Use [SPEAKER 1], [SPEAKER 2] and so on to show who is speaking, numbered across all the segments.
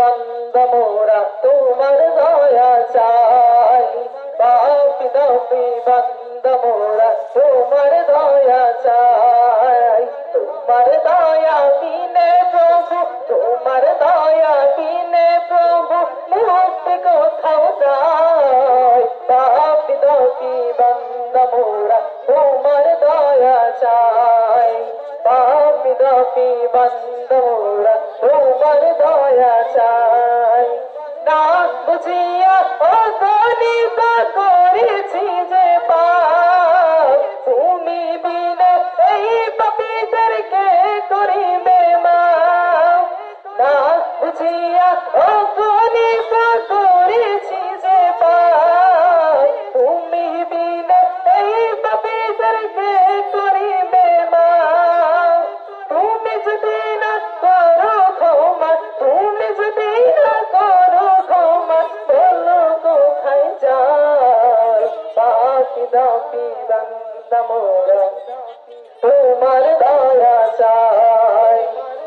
[SPEAKER 1] বান্দা মোরা তোমার দয়া চাই। পাপি দাপি বান্দা মোরা তোমার দয়া চাই। তোমার দয়া বিনে প্রভু, তোমার দয়া বিনে প্রভু মুক্তি কোথাও নাই। পাপি দাপি বান্দা মোরা তোমার দয়া চাই। পাপি দাপি বান্দা মোরা তোমার দয়া চাই। না বুঝিয়া অগণিত করেছি যে পাপ, তুমি বিনে এই পাপীদেরকে করিবে মাফ। না বুঝিয়া অগণিত করেছি যে পাপ, তুমি বিনে এই পাপীদেরকে করিবে মাফ। তুমি যদি না করো ক্ষমা, তুমি যদি না করো ক্ষমা, বলো কোথায় যাই। পাপি দাপি বান্দা মোরা তোমার দয়া চাই।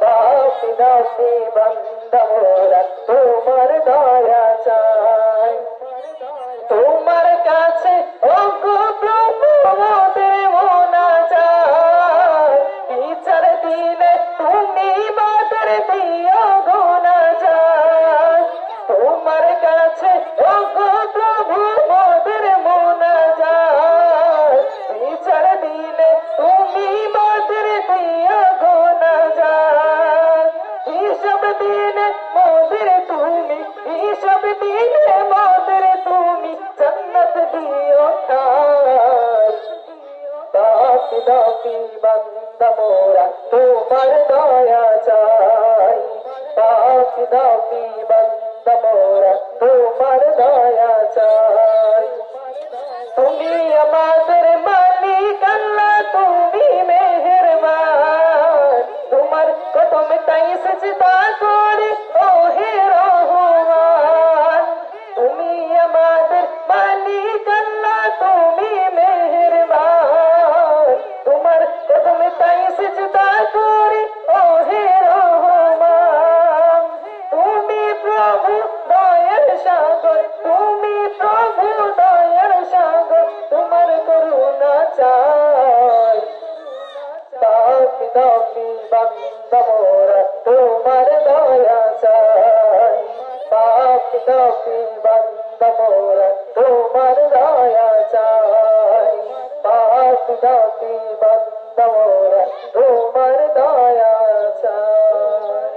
[SPEAKER 1] পাপি দাপি বান্দা মোরা তোমার দয়া চাই। তোমার কাছে ওগো প্রভু মোদের মোনাজাত, বিচার দিনে তুমি মোদের দিও গুনাজাত। তোমার কাছে ওগো প্রভু মোদের মোনাজাত, বিচার দিনে তুমি মোদের দিও গুনাজাত। হিসাব দিনে মোদের তুমি, হিসাব দিনে মোদের তুমি জান্নাত দিও ঠাই। পাপি দাপি বান্দা মোরা তোমার দয়া চাই। পাপি দাপি বান্দা মোরা তোমার দয়া চাই। তুমি আমাদের মালিক আল্লাহ, তুমি মেহেরবান। তোমার কদমে তাই সিজদা করি ও হে রহমান। তুমি আমাদের মালিক আল্লাহ, তুমি মেহেরবান। তোমার কদমে তাই সিজদা করি ও হে রহমান। তুমি প্রভু দয়ার সাগর, তুমি প্রভু দয়ার সাগর, তোমার করুণা চাই। পাপি দাপি বান্দা মোরা তোমার দয়া চাই। পাপি দাপি বান্দা মোরা তোমার দয়া চাই। পাপি দাপি বান্দা মোরা তোমার দয়া চাই।